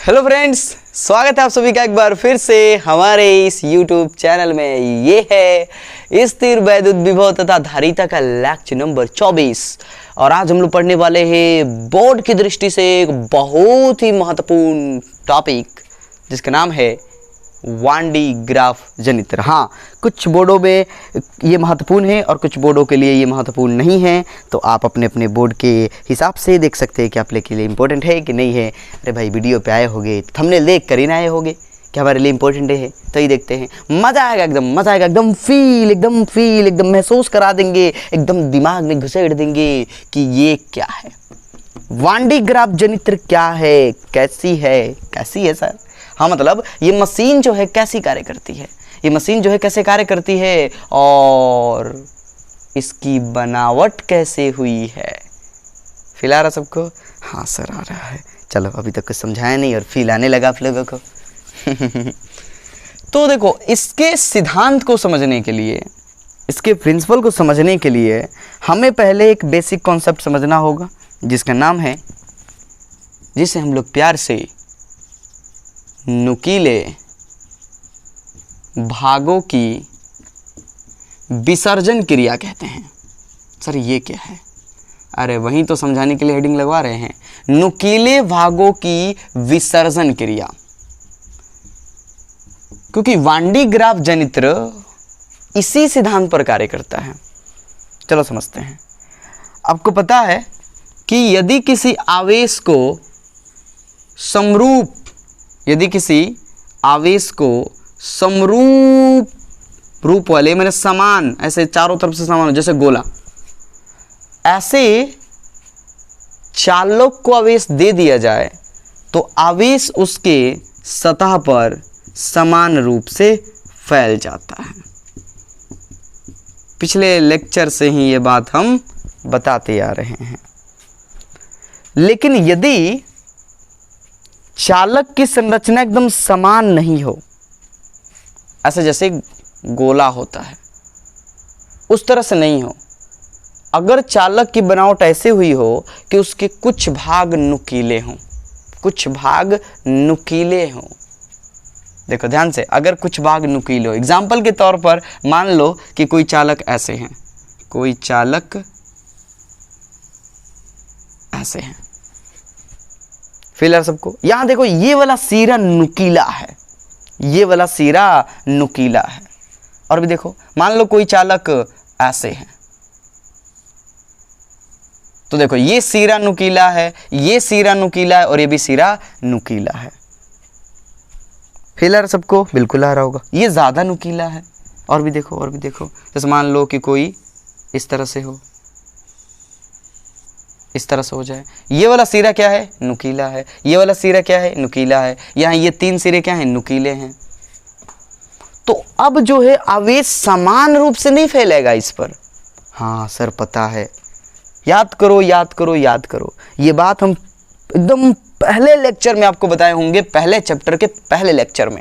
Hello friends, स्वागत है आप सभी का एक बार फिर से हमारे इस YouTube चैनल में। ये है स्थिर वैद्युत विभव तथा धारिता का लेक्चर नंबर 24 और आज हम लोग पढ़ने वाले हैं बोर्ड की दृष्टि से एक बहुत ही महत्वपूर्ण टॉपिक जिसका नाम है 1D ग्राफ जनित्र। हाँ, कुछ बोर्डों में ये महत्वपूर्ण है और कुछ बोर्डों के लिए ये महत्वपूर्ण नहीं है, तो आप अपने अपने बोर्ड के हिसाब से देख सकते हैं कि आप के लिए इम्पोर्टेंट है कि नहीं है। अरे भाई, वीडियो पे आए होगे, थंबनेल देख कर ही ना आए होगे कि हमारे लिए इम्पोर्टेंट है, तो ही देखते हैं। मज़ा आएगा, एकदम मज़ा आएगा, एकदम फील एकदम महसूस करा देंगे, एकदम दिमाग में घुसेड़ देंगे कि ये क्या है, 1D ग्राफ जनित्र क्या है, कैसी है सर। हाँ, मतलब ये मशीन जो है कैसी कार्य करती है, ये मशीन जो है कैसे कार्य करती है और इसकी बनावट कैसे हुई है। फील आ रहा सबको? हाँ सर, आ रहा है। चलो, अभी तक कुछ समझाया नहीं और फील आने लगा आप लोगों को। तो देखो, इसके सिद्धांत को समझने के लिए, इसके प्रिंसिपल को समझने के लिए हमें पहले एक बेसिक कॉन्सेप्ट समझना होगा जिसका नाम है, जिसे हम लोग प्यार से नुकीले भागों की विसर्जन क्रिया कहते हैं। सर ये क्या है? अरे वहीं तो समझाने के लिए हेडिंग लगवा रहे हैं, नुकीले भागों की विसर्जन क्रिया। क्योंकि 1D ग्राफ जनित्र इसी सिद्धांत पर कार्य करता है। चलो समझते हैं। आपको पता है कि यदि किसी आवेश को समरूप, यदि किसी आवेश को समरूप रूप वाले, मैंने समान, ऐसे चारों तरफ से समान, जैसे गोला, ऐसे चालक को आवेश दे दिया जाए तो आवेश उसके सतह पर समान रूप से फैल जाता है। पिछले लेक्चर से ही ये बात हम बताते आ रहे हैं। लेकिन यदि चालक की संरचना एकदम समान नहीं हो, ऐसे जैसे गोला होता है उस तरह से नहीं हो, अगर चालक की बनावट ऐसे हुई हो कि उसके कुछ भाग नुकीले हों, कुछ भाग नुकीले हों, देखो ध्यान से, अगर कुछ भाग नुकीले हो, एग्जाम्पल के तौर पर मान लो कि कोई चालक ऐसे हैं, कोई चालक ऐसे हैं। फिलहाल सबको यहां देखो, ये वाला सिरा नुकीला है, ये वाला सिरा नुकीला है। और भी देखो, मान लो कोई चालक ऐसे है, तो देखो ये सिरा नुकीला है, ये सिरा नुकीला है और ये भी सिरा नुकीला है। फिलहाल सबको बिल्कुल आ रहा होगा, ये ज्यादा नुकीला है। और भी देखो, और भी देखो, जैसे मान लो कि कोई इस तरह से हो, इस तरह से हो जाए, ये वाला सिरा क्या है? नुकीला है। ये वाला सिरा क्या है? नुकीला है। यहाँ ये तीन सिरे क्या हैं? नुकीले हैं। तो अब जो है आवेश समान रूप से नहीं फैलेगा इस पर। हाँ सर, पता है, याद करो याद करो याद करो, ये बात हम एकदम पहले लेक्चर में आपको बताए होंगे, पहले चैप्टर के पहले लेक्चर में।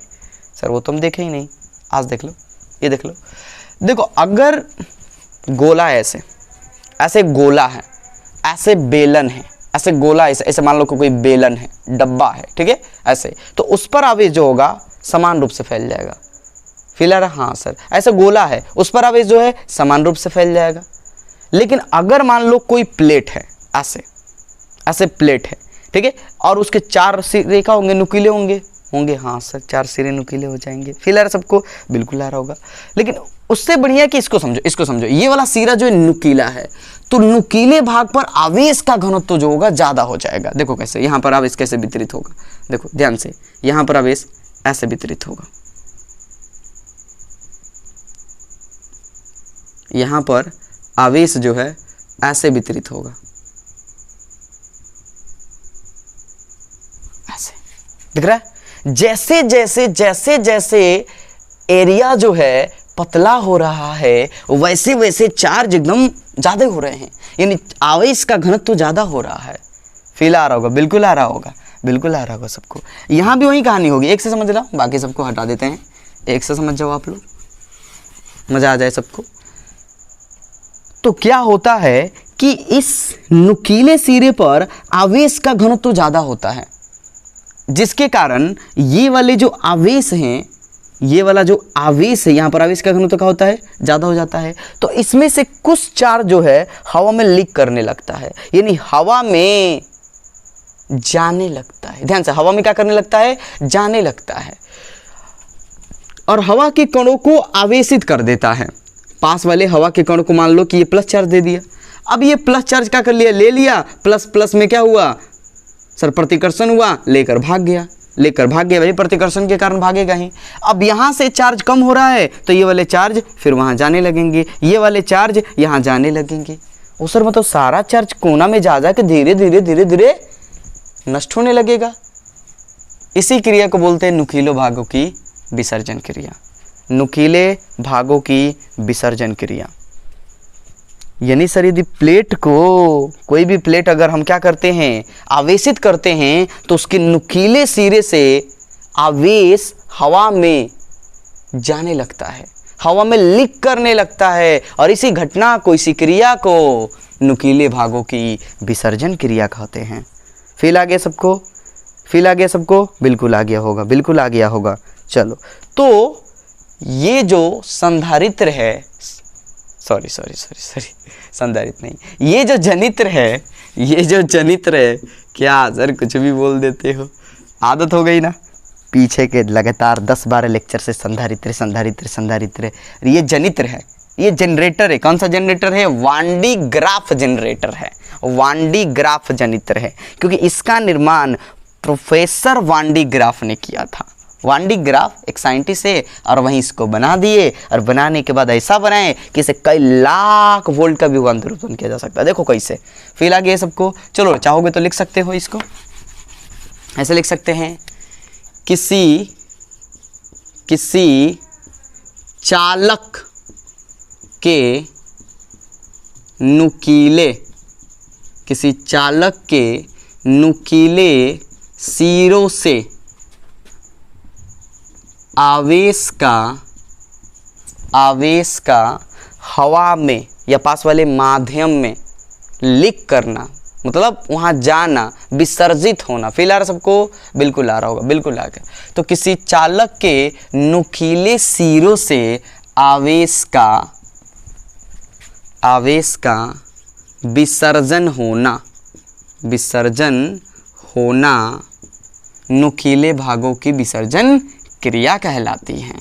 सर वो तुम देखे ही नहीं, आज देख लो, ये देख लो। देखो, अगर गोला ऐसे, ऐसे गोला है, ऐसे बेलन है, ऐसे गोला, ऐसे मान लो कोई बेलन है, डब्बा है, ठीक है, ऐसे, तो उस पर आवेश जो होगा समान रूप से फैल जाएगा। फिलहाल हाँ सर, ऐसे गोला है, उस पर आवेश जो है समान रूप से फैल जाएगा। लेकिन अगर मान लो कोई प्लेट है, ऐसे ऐसे प्लेट है, ठीक है, और उसके चार सिरे क्या होंगे? नुकीले होंगे। हाँ सर, चार सिरे नुकीले हो जाएंगे। फिलहाल सबको बिल्कुल आ रहा होगा। लेकिन उससे बढ़िया कि इसको समझो, ये वाला सिरा जो है नुकीला है, तो नुकीले भाग पर आवेश का घनत्व जो होगा ज्यादा हो जाएगा। देखो कैसे, यहाँ पर आवेश कैसे वितरित होगा, देखो ध्यान से, यहाँ पर आवेश ऐसे वितरित होगा, यहाँ पर आवेश जो है ऐसे वितरित होगा, ऐसे दिख रहा है। जैसे एरिया जो है पतला हो रहा है, वैसे वैसे चार्ज एकदम ज्यादा हो रहे हैं, यानी आवेश का घनत्व ज्यादा हो रहा है। फील आ रहा होगा? बिल्कुल आ रहा होगा, बिल्कुल आ रहा होगा सबको। यहाँ भी वही कहानी होगी, एक से समझ लो, बाकी सबको हटा देते हैं, एक से समझ जाओ आप लोग, मजा आ जाए सबको। तो क्या होता है कि इस नुकीले सिरे पर आवेश का घनत्व ज्यादा होता है, जिसके कारण ये वाले जो आवेश हैं, ये वाला जो आवेश है, यहाँ पर आवेश का घनत्व क्या होता है, ज़्यादा हो जाता है। तो इसमें से कुछ चार्ज जो है हवा में लीक करने लगता है, यानी हवा में जाने लगता है। ध्यान से, हवा में क्या करने लगता है, जाने लगता है, और हवा के कणों को आवेशित कर देता है। पास वाले हवा के कण को मान लो कि ये प्लस चार्ज दे दिया। अब ये प्लस चार्ज क्या कर लिया, ले लिया, प्लस प्लस में क्या हुआ सर, प्रतिकर्षण हुआ, लेकर भाग गया, लेकर भाग गया। भाई प्रतिकर्षण के कारण भागेगा ही। अब यहाँ से चार्ज कम हो रहा है तो ये वाले चार्ज फिर वहाँ जाने लगेंगे, ये वाले चार्ज यहाँ जाने लगेंगे। ओ सर मतलब सारा चार्ज कोना में जा जा के धीरे धीरे धीरे धीरे नष्ट होने लगेगा। इसी क्रिया को बोलते हैं नुकीले भागों की विसर्जन क्रिया। नुकीले भागों की विसर्जन क्रिया यानी सर यदि प्लेट को, कोई भी प्लेट अगर हम क्या करते हैं, आवेशित करते हैं, तो उसके नुकीले सिरे से आवेश हवा में जाने लगता है, हवा में लीक करने लगता है, और इसी घटना को, इसी क्रिया को नुकीले भागों की विसर्जन क्रिया कहते हैं। फील आ गया सबको, फील आ गया सबको, बिल्कुल आ गया होगा, बिल्कुल आ गया होगा। चलो, तो ये जो संधारित्र है, सॉरी संधारित्र नहीं, ये जो जनित्र है, ये जो जनित्र है, क्या सर कुछ भी बोल देते हो, आदत हो गई ना पीछे के लगातार 10-12 लेक्चर से संधारित्र संधारित्र संधारित्र। ये जनित्र है, ये जनरेटर है। कौन सा जनरेटर है, वान डी ग्राफ जनरेटर है, वान डी ग्राफ जनित्र है, क्योंकि इसका निर्माण प्रोफेसर वान डी ग्राफ ने किया था। वान डी ग्राफ एक साइंटिस्ट है, और वहीं इसको बना दिए, और बनाने के बाद ऐसा बनाए कि इसे कई लाख वोल्ट का भी रूपांतरण उत्पन्न किया जा सकता है। देखो कैसे, फील आ गया सबको। चलो चाहोगे तो लिख सकते हो, इसको ऐसे लिख सकते हैं, किसी चालक के नुकीले, किसी चालक के नुकीले सिरों से आवेश का हवा में या पास वाले माध्यम में लीक करना, मतलब वहाँ जाना, विसर्जित होना। फील आ रहा सबको, बिल्कुल आ रहा होगा, बिल्कुल आ गया। तो किसी चालक के नुकीले सिरों से आवेश का विसर्जन होना नुकीले भागों की विसर्जन क्रिया कहलाती है।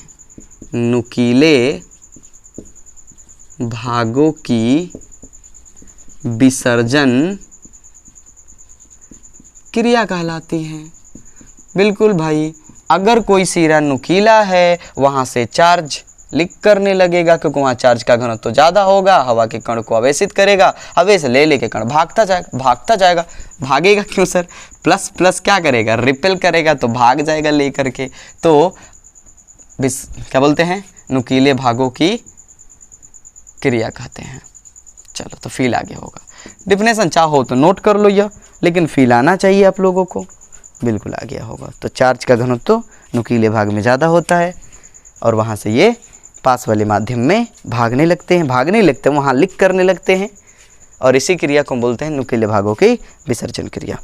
नुकीले भागों की विसर्जन क्रिया कहलाती है। बिल्कुल भाई, अगर कोई सिरा नुकीला है वहाँ से चार्ज लीक करने लगेगा, क्योंकि वहाँ चार्ज का घनत्व तो ज़्यादा होगा, हवा के कण को आवेशित करेगा, आवेश ले लेके कण भागता जाएगा। भागेगा क्यों सर, प्लस प्लस क्या करेगा, रिपेल करेगा, तो भाग जाएगा ले करके। तो क्या बोलते हैं, नुकीले भागों की क्रिया कहते हैं। चलो, तो फील आगे होगा। डिफिनेशन चाहो तो नोट कर लो यह, लेकिन फील आना चाहिए आप लोगों को, बिल्कुल आ गया होगा। तो चार्ज का घनत्व तो नुकीले भाग में ज़्यादा होता है, और वहाँ से ये पास वाले माध्यम में भागने लगते हैं, वहाँ लीक करने लगते हैं, और इसी क्रिया को बोलते हैं नुकीले भागों की विसर्जन क्रिया।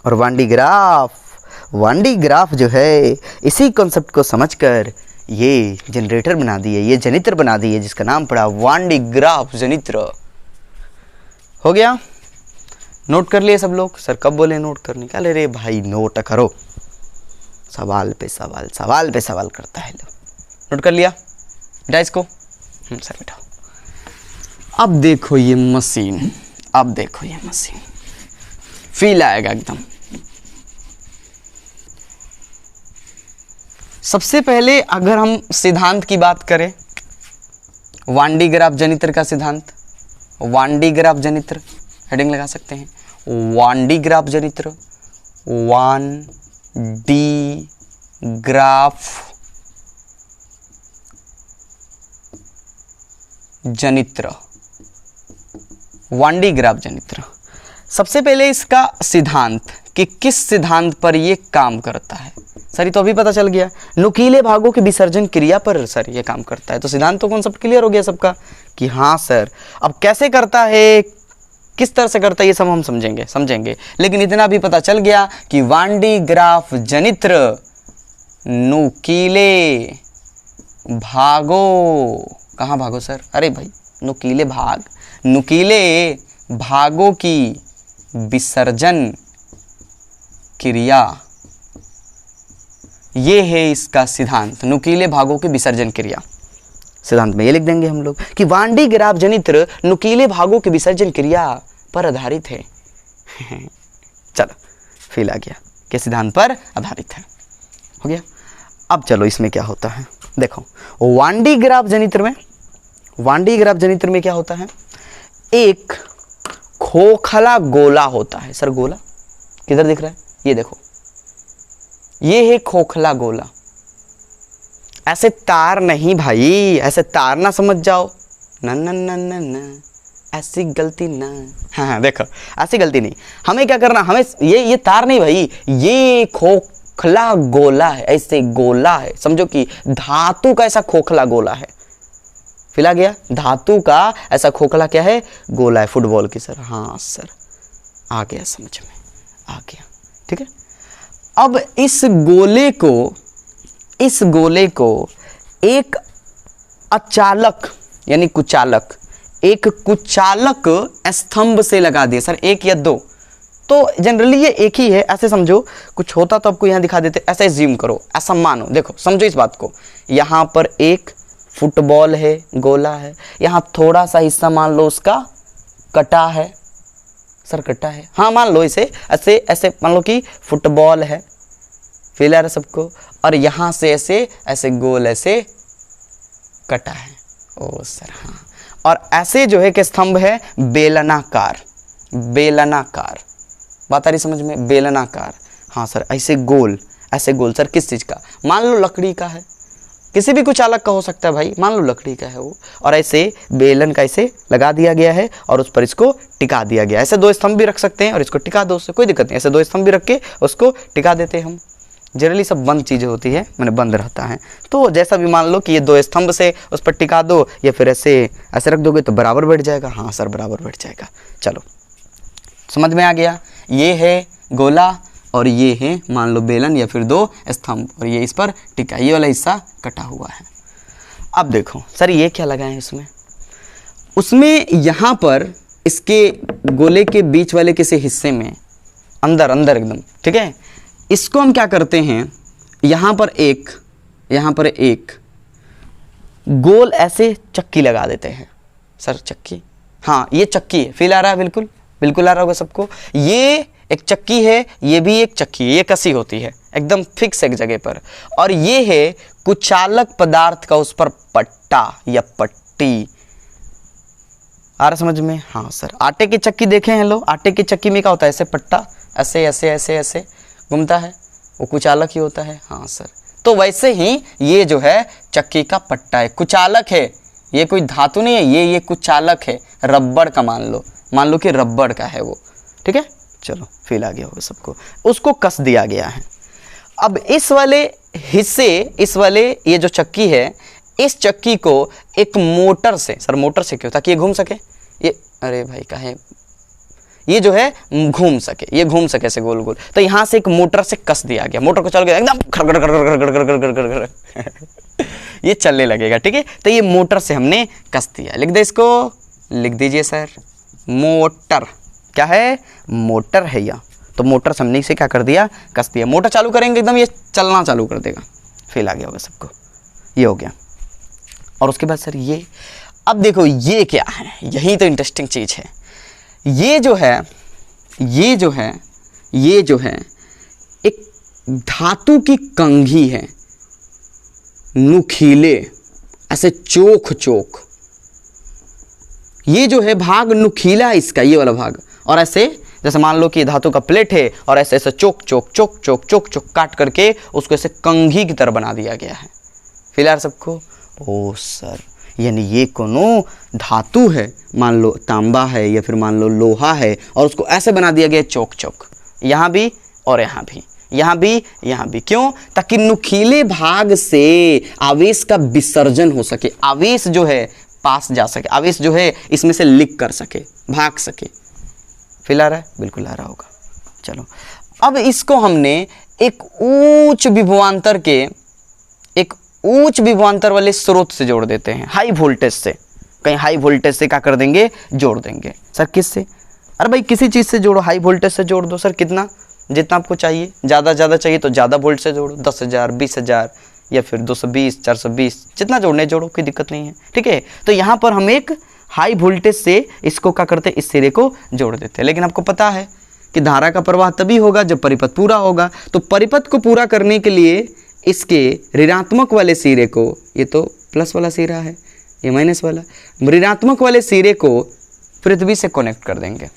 और वान डी ग्राफ जो है, इसी कॉन्सेप्ट को समझकर ये जनरेटर बना दिए, ये जनित्र बना दिए, जिसका नाम पड़ा वान डी ग्राफ जनित्र। हो गया, नोट कर लिए सब लोग। सर कब बोले नोट करने का, ले रे भाई नोट करो, सवाल पे सवाल करता है लोग। नोट कर लिया, बेटा इसको सर बिठाओ। अब देखो ये मशीन, फील आएगा एकदम। सबसे पहले अगर हम सिद्धांत की बात करें, वान डी ग्राफ जनित्र का सिद्धांत, वान डी ग्राफ जनित्र हेडिंग लगा सकते हैं, वान डी ग्राफ जनित्र, वान डी ग्राफ जनित्र, वान डी ग्राफ जनित्र। सबसे पहले इसका सिद्धांत कि किस सिद्धांत पर ये काम करता है। सर ये तो अभी पता चल गया, नुकीले भागों की विसर्जन क्रिया पर सर ये काम करता है। तो सिद्धांत तो कॉन्सेप्ट क्लियर हो गया सबका कि हाँ सर। अब कैसे करता है, किस तरह से करता है ये सब हम समझेंगे। लेकिन इतना भी पता चल गया कि वांडी ग्राफ जनित्र नुकीले भागों, कहाँ भागो सर, अरे भाई नुकीले भागों की विसर्जन क्रिया, ये है इसका सिद्धांत। नुकीले भागों की विसर्जन क्रिया सिद्धांत में ये लिख देंगे हम लोग कि वांडी ग्राफ जनित्र नुकीले भागों की विसर्जन क्रिया पर आधारित है। चलो फिर आ गया कि सिद्धांत पर आधारित है, हो गया। अब चलो इसमें क्या होता है, देखो वांडी ग्राफ जनित्र में क्या होता है, एक खोखला गोला होता है। सर गोला किधर दिख रहा है, ये देखो, ये है खोखला गोला। ऐसे तार नहीं भाई, ऐसे तार ना समझ जाओ, ना ना ना ना ना, ऐसी गलती ना। हाँ देखो ऐसी गलती नहीं, हमें क्या करना, हमें ये तार नहीं भाई, ये खोखला गोला है, ऐसे गोला है, समझो कि धातु का ऐसा खोखला गोला है। फिला गया, धातु का ऐसा खोखला क्या है, गोला है, फुटबॉल की। सर हाँ सर आ गया, समझ में आ गया, ठीक है। अब इस गोले को एक अचालक यानी कुचालक, एक कुचालक स्तंभ से लगा दिया। सर एक या दो, तो जनरली ये एक ही है, ऐसे समझो। कुछ होता तो आपको यहाँ दिखा देते, ऐसे ज़ूम करो, ऐसा मानो, देखो समझो इस बात को। यहाँ पर एक फुटबॉल है, गोला है, यहाँ थोड़ा सा हिस्सा मान लो उसका कटा है। सर कटा है, हाँ मान लो इसे ऐसे, ऐसे मान लो कि फुटबॉल है, फील आ रहा सबको, और यहाँ से ऐसे गोल ऐसे कटा है। ओ सर हाँ, और ऐसे जो है कि स्तंभ है बेलनाकार, बात आ रही समझ में, बेलनाकार। हाँ सर ऐसे गोल सर किस चीज़ का, मान लो लकड़ी का है, किसी भी कुछ अलग का हो सकता है भाई, मान लो लकड़ी का है वो, और ऐसे बेलन का ऐसे लगा दिया गया है और उस पर इसको टिका दिया गया है। ऐसे दो स्तंभ भी रख सकते हैं और इसको टिका दो, उससे कोई दिक्कत नहीं, ऐसे दो स्तंभ भी रख के उसको टिका देते हैं हम। जनरली सब बंद चीज़ें होती है, मैंने बंद रहता है, तो जैसा भी मान लो कि ये दो स्तंभ से उस पर टिका दो या फिर ऐसे रख दोगे तो बराबर बैठ जाएगा। हाँ सर बराबर बैठ जाएगा। चलो समझ में आ गया, ये है गोला और ये है मान लो बेलन या फिर दो स्तंभ, और ये इस पर टिका, ये वाला हिस्सा कटा हुआ है। अब देखो सर ये क्या लगा है उसमें यहाँ पर इसके गोले के बीच वाले किसी हिस्से में अंदर एकदम, ठीक है, इसको हम क्या करते हैं, यहाँ पर एक गोल ऐसे चक्की लगा देते हैं। सर चक्की, हाँ ये चक्की है, फील आ रहा है, बिल्कुल आ रहा होगा सबको। ये एक चक्की है, ये भी एक चक्की है, ये कसी होती है एकदम फिक्स एक जगह पर, और ये है कुचालक पदार्थ का उस पर पट्टा या पट्टी। आ रहा समझ में? हाँ सर आटे की चक्की देखे हैं लोग, आटे की चक्की में क्या होता है, ऐसे पट्टा ऐसे घूमता है, वो कुचालक ही होता है। हाँ सर, तो वैसे ही ये जो है चक्की का पट्टा है, कुचालक है, ये कोई धातु नहीं है, ये कुचालक है, रबड़ का मान लो कि रबड़ का है वो, ठीक है। चलो फील आ गया होगा सबको, उसको कस दिया गया है। अब इस वाले हिस्से, ये जो चक्की है, इस चक्की को एक मोटर से, सर मोटर से क्यों, ताकि ये घूम सके, ये अरे भाई कहे, ये जो है घूम सके, ये घूम सके ऐसे गोल गोल, तो यहाँ से एक मोटर से कस दिया गया, मोटर को चल गया एकदम खड़ ये चलने लगेगा, ठीक है। तो ये मोटर से हमने कस दिया, लिख दे इसको, लिख दीजिए सर, मोटर क्या है, मोटर है यह, तो मोटर से हमने इसे क्या कर दिया, कस दिया। मोटर चालू करेंगे एकदम ये चलना चालू कर देगा, फील आ गया होगा सबको, ये हो गया। और उसके बाद सर ये, अब देखो ये क्या है, यही तो इंटरेस्टिंग चीज़ है। ये जो है एक धातु की कंघी है, नुकीले ऐसे चोक, ये जो है भाग नुकीला है इसका, ये वाला भाग, और ऐसे जैसे मान लो कि धातु का प्लेट है और ऐसे चोक काट करके उसको ऐसे कंघी की तरह बना दिया गया है। फिलहाल सबको, ओ सर यानी ये कोनो धातु है, मान लो तांबा है या फिर मान लो लोहा है, और उसको ऐसे बना दिया गया चोक, यहाँ भी और यहाँ भी, क्यों, ताकि नुकीले भाग से आवेश का विसर्जन हो सके, आवेश जो है पास जा सके, आवेश जो है इसमें से लीक कर सके, भाग सके, फील आ रहा है? बिल्कुल आ रहा होगा। चलो अब इसको हमने एक उच्च विभवांतर वाले स्रोत से जोड़ देते हैं, हाई वोल्टेज से। कहीं हाई वोल्टेज से क्या कर देंगे? जोड़ देंगे। सर किस से? अरे भाई किसी चीज़ से जोड़ो, हाई वोल्टेज से जोड़ दो। सर कितना? जितना आपको चाहिए। ज़्यादा चाहिए तो ज़्यादा वोल्ट से जोड़ो, 10,000, 20,000 या फिर 220, 420, जितना जोड़ने जोड़ो, कोई दिक्कत नहीं है। ठीक है, तो यहाँ पर हम एक हाई वोल्टेज से इसको क्या करते हैं? इस सिरे को जोड़ देते हैं। लेकिन आपको पता है कि धारा का प्रवाह तभी होगा जब परिपथ पूरा होगा। तो परिपथ को पूरा करने के लिए इसके ऋणात्मक वाले सिरे को, ये तो प्लस वाला सिरा है, ये माइनस वाला, ऋणात्मक वाले सिरे को पृथ्वी से कनेक्ट कर देंगे।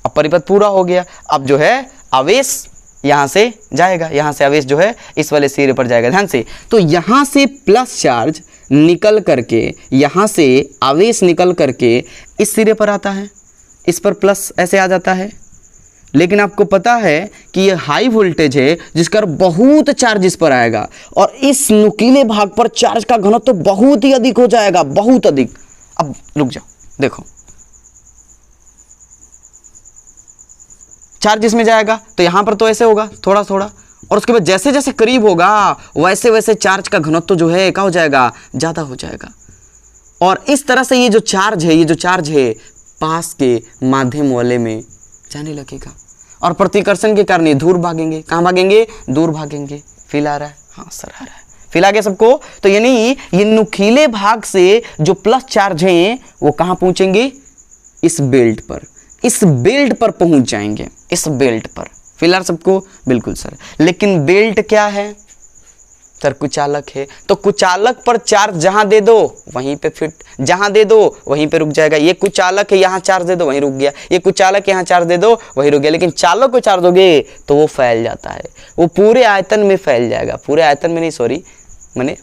अब परिपथ पूरा हो गया। अब जो है आवेश यहाँ से जाएगा, यहाँ से आवेश जो है इस वाले सिरे पर जाएगा। ध्यान से, तो यहाँ से प्लस चार्ज निकल करके, यहाँ से आवेश निकल करके इस सिरे पर आता है, इस पर प्लस ऐसे आ जाता है। लेकिन आपको पता है कि ये हाई वोल्टेज है जिसका बहुत चार्ज इस पर आएगा और इस नुकीले भाग पर चार्ज का घनत्व तो बहुत ही अधिक हो जाएगा, बहुत अधिक। अब रुक जाओ, देखो चार्ज इसमें जाएगा तो यहां पर तो ऐसे होगा थोड़ा थोड़ा, और उसके बाद जैसे जैसे करीब होगा वैसे वैसे चार्ज का घनत्व जो है क्या हो जाएगा? ज़्यादा हो जाएगा। और इस तरह से ये जो चार्ज है पास के माध्यम वाले में जाने लगेगा और प्रतिकर्षण के कारण ये दूर भागेंगे। कहाँ भागेंगे? दूर भागेंगे। फील आ रहा है? हाँ सर आ रहा है। फील आ गया सबको? तो यानी ये नुकीले भाग से जो प्लस चार्ज हैं वो कहाँ पहुँचेंगे? इस बेल्ट पर, इस बेल्ट पर पहुँच जाएंगे, इस बेल्ट पर। फील आ रहा सबको? बिल्कुल सर। लेकिन बेल्ट क्या है? सर कुचालक है। तो कुचालक पर चार्ज जहां दे दो वहीं पे फिट, जहां दे दो वहीं पे रुक जाएगा। ये कुचालक है, यहाँ चार्ज दे दो वहीं रुक गया, ये कुचालक यहाँ चार्ज दे दो वहीं रुक गया। लेकिन चालक को चार्ज दोगे तो वो फैल जाता है, वो पूरे आयतन में फैल जाएगा। पूरे आयतन में नहीं, सॉरी, मैंने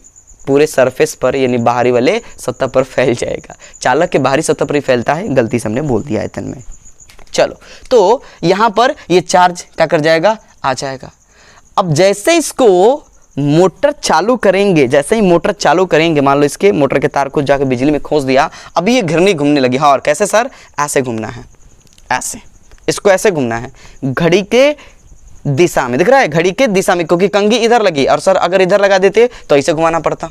पूरे सरफेस पर यानी बाहरी वाले सतह पर फैल जाएगा। चालक के बाहरी सतह पर ही फैलता है, गलती से हमने बोल दिया आयतन में। चलो, तो यहाँ पर ये चार्ज क्या कर जाएगा? आ जाएगा। अब जैसे इसको मोटर चालू करेंगे, जैसे ही मोटर चालू करेंगे, मान लो इसके मोटर के तार को जाकर बिजली में खोस दिया, अभी ये घिरनी घूमने लगी। हाँ, और कैसे सर? ऐसे घूमना है, ऐसे, इसको ऐसे घूमना है घड़ी के दिशा में। दिख रहा है? घड़ी के दिशा में, क्योंकि कंघी इधर लगी और सर अगर इधर लगा देते तो ऐसे घुमाना पड़ता,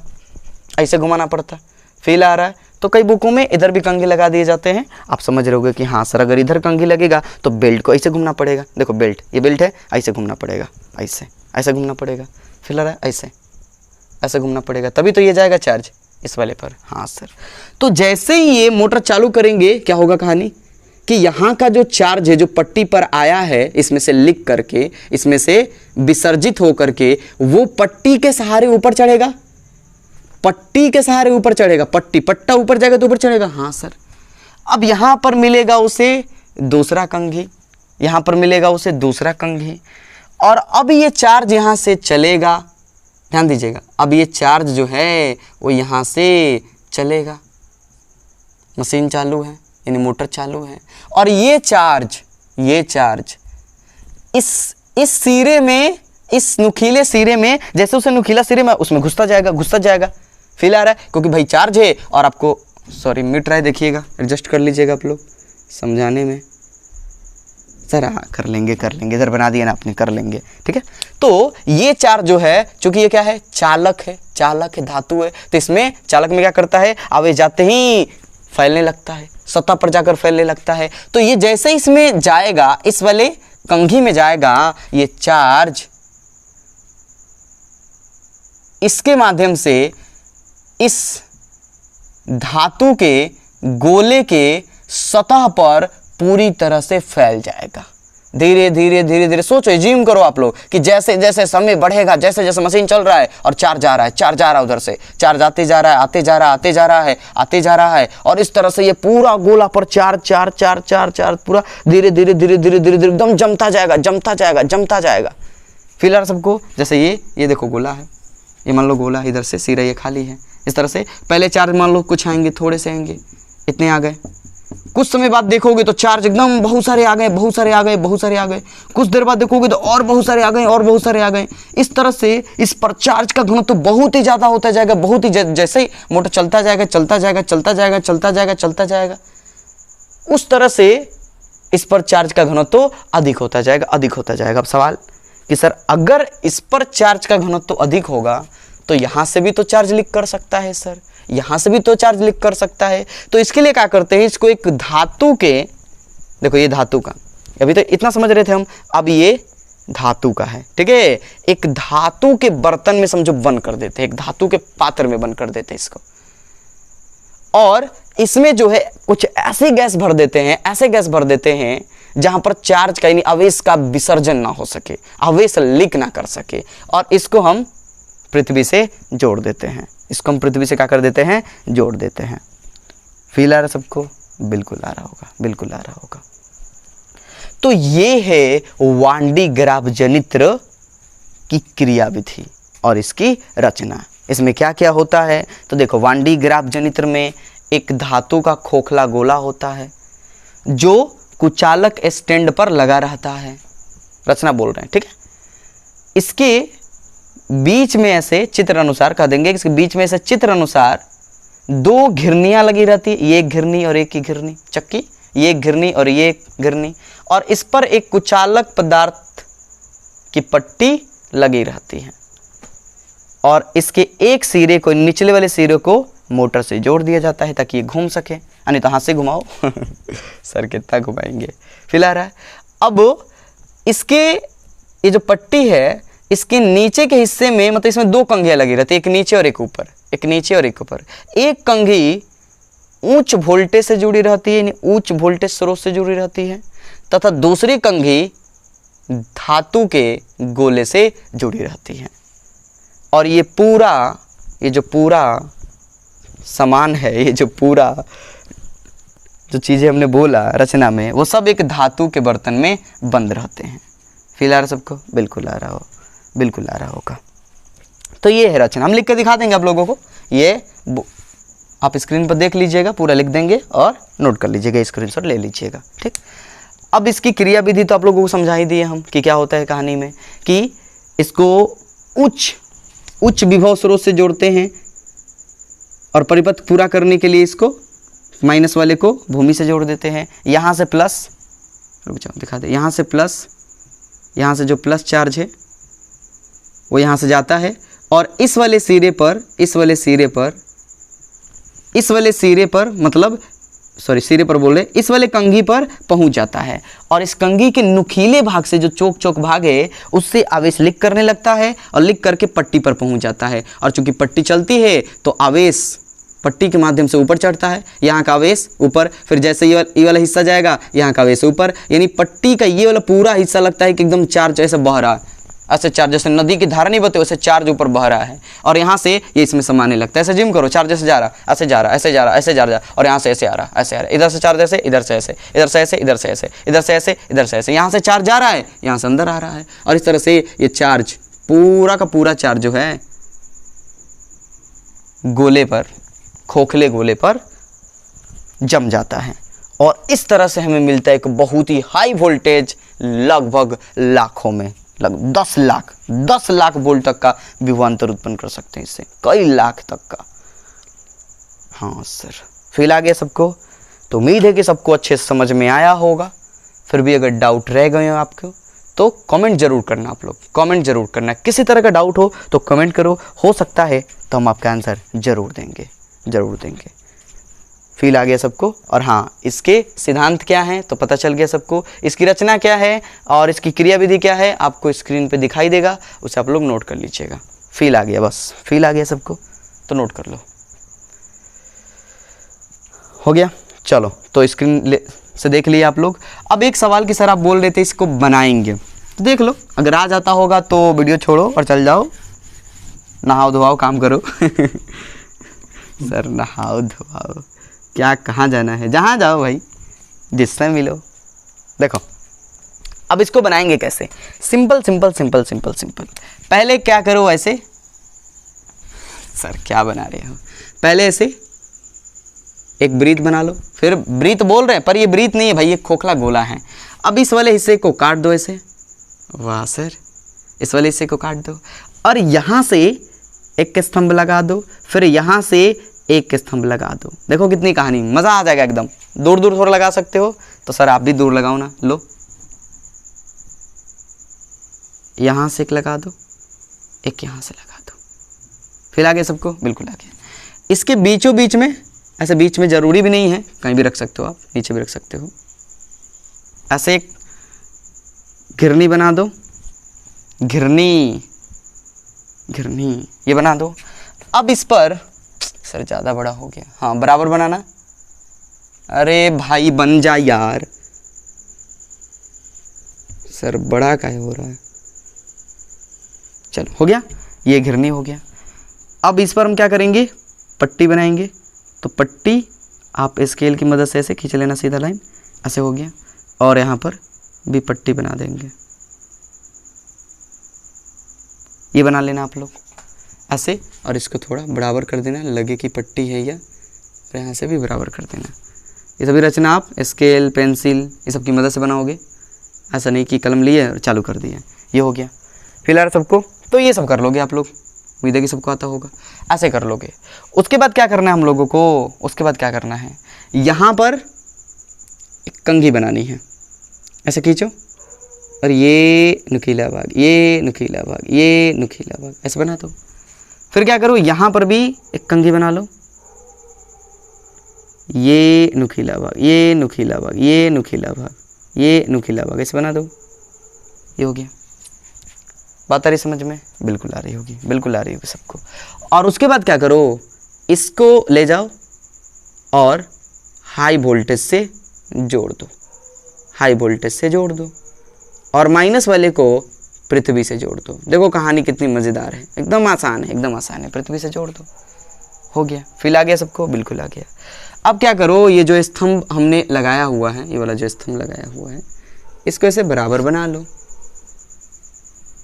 ऐसे घुमाना पड़ता। फील आ रहा है? तो कई बुकों में इधर भी कंघी लगा दिए जाते हैं। आप समझ रहे होगे कि हाँ सर अगर इधर कंघी लगेगा तो बेल्ट को ऐसे घूमना पड़ेगा। देखो बेल्ट, ये बेल्ट है, ऐसे घूमना पड़ेगा, ऐसे ऐसे घूमना पड़ेगा। फील आ रहा है? ऐसे ऐसे घूमना पड़ेगा, तभी तो ये जाएगा चार्ज इस वाले पर। हाँ सर। तो जैसे ही ये मोटर चालू करेंगे क्या होगा कहानी? कि यहाँ का जो चार्ज है जो पट्टी पर आया है, इसमें से लिख करके, इसमें से विसर्जित हो करके वो पट्टी के सहारे ऊपर चढ़ेगा, पट्टी के सहारे ऊपर चढ़ेगा। पट्टा ऊपर जाएगा तो ऊपर चढ़ेगा। हाँ सर। अब यहां पर मिलेगा उसे दूसरा कंघी, यहां पर मिलेगा उसे दूसरा कंघी, और अब ये चार्ज यहां से चलेगा। ध्यान दीजिएगा, अब ये चार्ज जो है वो यहां से चलेगा। मशीन चालू है यानी मोटर चालू है, और ये चार्ज इस सिरे में, इस नुकीले सिरे में, जैसे उसे नुकीला सिरे में उसमें घुसता जाएगा। फील आ रहा है? क्योंकि भाई चार्ज है। और आपको सॉरी मिट रहा है, देखिएगा, एडजस्ट कर लीजिएगा आप लोग समझाने में। सर हाँ कर लेंगे, इधर बना दिया ना आपने, कर लेंगे, ठीक है। तो ये चार्ज जो है, चूंकि ये क्या है? चालक है, धातु है, तो इसमें चालक में क्या करता है? आवेश जाते ही फैलने लगता है, सतह पर जाकर फैलने लगता है। तो ये जैसे इसमें जाएगा, इस वाले कंघी में जाएगा, ये चार्ज इसके माध्यम से इस धातु के गोले के सतह पर पूरी तरह से फैल जाएगा। धीरे धीरे सोचो, एज्यूम करो आप लोग कि जैसे जैसे समय बढ़ेगा, जैसे जैसे मशीन चल रहा है और चार्ज आ रहा है उधर से, चार्ज आते जा रहा है, और इस तरह से ये पूरा गोला पर चार्ज पूरा धीरे धीरे एकदम जमता जाएगा। फील आ रहा सबको? जैसे ये देखो गोला है, ये मान लो गोला है, इधर से सिरा ये खाली है। इस तरह से पहले चार्ज मान लो कुछ आएंगे, थोड़े से आएंगे, इतने आ गए। कुछ समय बाद देखोगे तो चार्ज एकदम बहुत सारे आ गए। कुछ देर बाद देखोगे तो और बहुत सारे आ गए। इस तरह से इस पर चार्ज का घनत्व तो बहुत ही ज़्यादा होता जाएगा, बहुत ही जैसे ही मोटर चलता जाएगा, उस तरह से इस पर चार्ज का घनत्व तो अधिक होता जाएगा, अधिक होता जाएगा। अब सवाल कि सर अगर इस पर चार्ज का घनत्व तो अधिक होगा तो यहाँ से भी तो चार्ज लीक कर सकता है सर, यहाँ से भी तो चार्ज लीक कर सकता है। तो इसके लिए क्या करते हैं, इसको एक धातु के, देखो ये धातु का, अभी तो इतना समझ रहे थे हम, अब ये धातु का है, ठीक है। एक धातु के बर्तन में समझो बंद कर देते हैं, एक धातु के पात्र में बंद कर देते हैं इसको, और इसमें जो है कुछ ऐसी गैस भर देते हैं, ऐसे गैस भर देते हैं जहां पर चार्ज का यानी आवेश का विसर्जन ना हो सके, आवेश लीक ना कर सके, और इसको हम पृथ्वी से जोड़ देते हैं, इसको हम पृथ्वी से क्या कर देते हैं, जोड़ देते हैं। फील आ रहा सबको? बिल्कुल आ रहा होगा, बिल्कुल आ रहा होगा। तो ये है वान डी ग्राफ जनित्र की क्रियाविधि और इसकी रचना। इसमें क्या क्या होता है, तो देखो वान डी ग्राफ जनित्र में एक धातु का खोखला गोला होता है जो कुचालक स्टैंड पर लगा रहता है, रचना बोल रहे हैं, ठीक है। इसके बीच में ऐसे चित्र अनुसार कह देंगे, इसके बीच में ऐसे चित्र अनुसार दो घिरनियां लगी रहती है, ये एक घिरनी और एक की घिरनी, चक्की, ये एक घिरनी और ये एक घिरनी, और इस पर एक कुचालक पदार्थ की पट्टी लगी रहती है, और इसके एक सिरे को, निचले वाले सिरे को मोटर से जोड़ दिया जाता है ताकि ये घूम सके, यानी तो हाथ से घुमाओ सर कितना घुमाएंगे, फिलहाल रहा है। अब इसके ये जो पट्टी है, इसके नीचे के हिस्से में मतलब इसमें दो कंघियां लगी रहती है, एक नीचे और एक ऊपर, एक नीचे और एक ऊपर। एक कंघी उच्च वोल्टेज से जुड़ी रहती है, यानी उच्च वोल्टेज स्रोत से जुड़ी रहती है, तथा दूसरी कंघी धातु के गोले से जुड़ी रहती है। और ये जो पूरा सामान है, ये जो पूरा जो चीज़ें हमने बोला रचना में, वो सब एक धातु के बर्तन में बंद रहते हैं। फील आ रहा सबको? बिल्कुल आ रहा हो, बिल्कुल आ रहा होगा। तो ये है रचना, हम लिख के दिखा देंगे आप लोगों को, ये आप स्क्रीन पर देख लीजिएगा, पूरा लिख देंगे और नोट कर लीजिएगा, स्क्रीनशॉट ले लीजिएगा, ठीक। अब इसकी क्रियाविधि तो आप लोगों को समझा ही दिए हम कि क्या होता है कहानी में, कि इसको उच्च विभव स्रोत से जोड़ते हैं और परिपथ पूरा करने के लिए इसको माइनस वाले को भूमि से जोड़ देते हैं। यहाँ से प्लस, रुक जाओ दिखा दे, यहाँ से प्लस, यहाँ से जो प्लस चार्ज है वो यहाँ से जाता है और इस वाले सिरे पर मतलब सिरे पर बोल रहे, इस वाले कंघी पर पहुंच जाता है, और इस कंघी के नुकीले भाग से जो चौक भाग है उससे आवेश लीक करने लगता है और लीक करके पट्टी पर पहुंच जाता है। और चूंकि पट्टी चलती है तो आवेश पट्टी के माध्यम से ऊपर चढ़ता है, यहाँ का आवेश ऊपर, फिर जैसे ये वाला हिस्सा जाएगा यहाँ का आवेश ऊपर, यानी पट्टी का ये वाला पूरा हिस्सा लगता है कि एकदम चार्ज ऐसे बह रहा है, ऐसे चार्ज जैसे नदी की धारा नहीं बहती वैसे चार्ज ऊपर बह रहा है, और यहाँ से ये इसमें समाने लगता है। ऐसे जिम करो, चार्ज ऐसे जा रहा, ऐसे जा रहा, ऐसे जा रहा, ऐसे जा रहा, और यहाँ से ऐसे आ रहा, ऐसे आ रहा, इधर से चार्ज ऐसे, इधर से ऐसे, इधर से ऐसे, इधर से ऐसे, इधर से ऐसे, इधर से ऐसे, यहाँ से चार्ज जा रहा है, यहाँ से अंदर आ रहा है, और इस तरह से ये चार्ज पूरा का पूरा चार्ज जो है गोले पर, खोखले गोले पर जम जाता है, और इस तरह से हमें मिलता है एक बहुत ही हाई वोल्टेज, लगभग लाखों में, लगभग 10 लाख वोल्ट तक का विभवांतर उत्पन्न कर सकते हैं इससे, कई लाख तक का। हाँ सर, फील आ गया सबको? तो उम्मीद है कि सबको अच्छे से समझ में आया होगा। फिर भी अगर डाउट रह गए हो आपको तो कमेंट जरूर करना, आप लोग कमेंट जरूर करना, किसी तरह का डाउट हो तो कमेंट करो, हो सकता है तो हम आपका आंसर जरूर देंगे। फील आ गया सबको? और हाँ, इसके सिद्धांत क्या हैं तो पता चल गया सबको, इसकी रचना क्या है और इसकी क्रियाविधि क्या है आपको स्क्रीन पे दिखाई देगा, उसे आप लोग नोट कर लीजिएगा। फील आ गया? बस फील आ गया सबको तो नोट कर लो। हो गया? चलो, तो स्क्रीन से देख लिए आप लोग। अब एक सवाल की सर आप बोल रहे थे इसको बनाएंगे, तो देख लो, अगर आ जाता होगा तो वीडियो छोड़ो और चल जाओ, नहाओ धोआओ काम करो सर नहाओ धोआओ क्या, कहाँ जाना है, जहाँ जाओ भाई, जिससे मिलो। देखो अब इसको बनाएंगे कैसे, सिंपल। पहले क्या करो, ऐसे, सर क्या बना रहे हो, पहले ऐसे एक ब्रीथ बना लो, फिर ब्रीथ बोल रहे हैं पर ये ब्रीथ नहीं है भाई, ये खोखला गोला है। अब इस वाले हिस्से को काट दो ऐसे, वाह सर, इस वाले हिस्से को काट दो और यहाँ से एक स्तंभ लगा दो, फिर यहाँ से एक स्तंभ लगा दो। देखो कितनी कहानी, मज़ा आ जाएगा एकदम। दूर दूर थोड़ा लगा सकते हो तो सर आप भी दूर लगाओ ना। लो यहाँ से एक लगा दो, एक यहाँ से लगा दो, फिर आगे सबको बिल्कुल आगे। इसके बीचों बीच में, ऐसे बीच में ज़रूरी भी नहीं है, कहीं भी रख सकते हो आप, नीचे भी रख सकते हो। ऐसे एक घिरनी बना दो, घिरनी घिरनी ये बना दो। अब इस पर, सर ज़्यादा बड़ा हो गया, हाँ बराबर बनाना। अरे भाई बन जा यार, सर बड़ा काहे हो रहा है। चलो हो गया, ये घिरनी हो गया। अब इस पर हम क्या करेंगे, पट्टी बनाएंगे। तो पट्टी आप स्केल की मदद से ऐसे खींच लेना, सीधा लाइन ऐसे हो गया। और यहाँ पर भी पट्टी बना देंगे, ये बना लेना आप लोग ऐसे। और इसको थोड़ा बराबर कर देना, लगे की पट्टी है यह, और यहाँ से भी बराबर कर देना। ये सभी रचना आप स्केल, पेंसिल ये सब की मदद से बनाओगे, ऐसा नहीं कि कलम लिए और चालू कर दिए। ये हो गया फिलहाल सबको। तो ये सब कर लोगे आप लोग, उम्मीद है कि सबको आता होगा, ऐसे कर लोगे। उसके बाद क्या करना है हम लोगों को, उसके बाद क्या करना है, यहाँ पर एक कंघी बनानी है। ऐसे खींचो और ये नुकीला भाग, ये नुकीला भाग, ये नुकीला भाग, ऐसे बना दो। फिर क्या करो, यहाँ पर भी एक कंघी बना लो, ये नुकीला भाग, ये नुकीला भाग, ये नुकीला भाग, ये नुकीला भाग, ऐसे बना दो। ये हो गया। बात आ रही समझ में, बिल्कुल आ रही होगी, बिल्कुल आ रही होगी सबको। और उसके बाद क्या करो, इसको ले जाओ और हाई वोल्टेज से जोड़ दो, हाई वोल्टेज से जोड़ दो, और माइनस वाले को पृथ्वी से जोड़ दो। देखो कहानी कितनी मज़ेदार है, एकदम आसान है, एकदम आसान है। पृथ्वी से जोड़ दो, हो गया। फिल आ गया सबको, बिल्कुल आ गया। अब क्या करो, ये जो स्तंभ हमने लगाया हुआ है, ये वाला जो स्तंभ लगाया हुआ है, इसको ऐसे बराबर बना लो,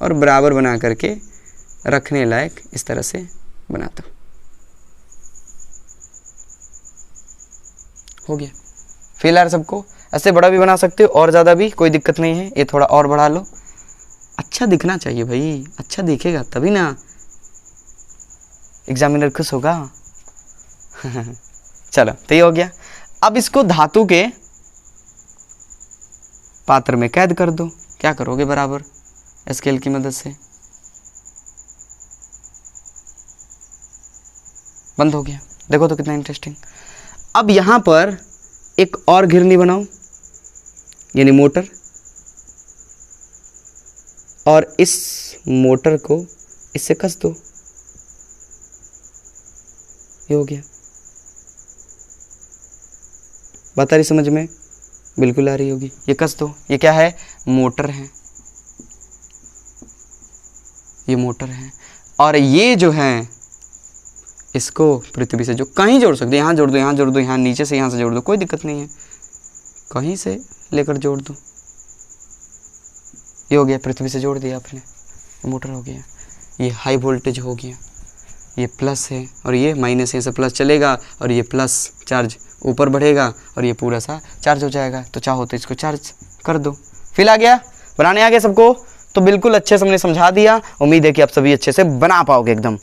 और बराबर बना करके रखने लायक इस तरह से बना दो। हो गया। फिलहाल सबको ऐसे बड़ा भी बना सकते हो, और ज़्यादा भी, कोई दिक्कत नहीं है। ये थोड़ा और बढ़ा लो, अच्छा दिखना चाहिए भाई, अच्छा दिखेगा तभी ना एग्जामिनर खुश होगा। चलो तो ये हो गया। अब इसको धातु के पात्र में कैद कर दो। क्या करोगे, बराबर स्केल की मदद से बंद हो गया। देखो तो कितना इंटरेस्टिंग। अब यहाँ पर एक और घिरनी बनाओ, यानी मोटर, और इस मोटर को इससे कस दो। ये हो गया। बात आ रही समझ में, बिल्कुल आ रही होगी। ये कस दो। ये क्या है, मोटर है, ये मोटर है। और ये जो है, इसको पृथ्वी से जो कहीं जोड़ सकते, यहाँ जोड़ दो, यहाँ जोड़ दो, यहाँ नीचे से, यहाँ से जोड़ दो, कोई दिक्कत नहीं है, कहीं से लेकर जोड़ दो। ये हो गया, पृथ्वी से जोड़ दिया आपने, मोटर हो गया। ये हाई वोल्टेज हो गया, ये प्लस है और ये माइनस है, से प्लस चलेगा और ये प्लस चार्ज ऊपर बढ़ेगा और ये पूरा सा चार्ज हो जाएगा। तो चाहो तो इसको चार्ज कर दो। फिल आ गया, बनाने आ गया सबको। तो बिल्कुल अच्छे से हमने समझा दिया। उम्मीद है कि आप सभी अच्छे से बना पाओगे, एकदम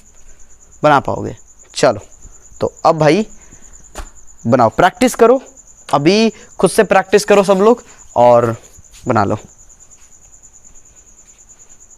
बना पाओगे। चलो तो अब भाई बनाओ, प्रैक्टिस करो, अभी खुद से प्रैक्टिस करो सब लोग और बना लो।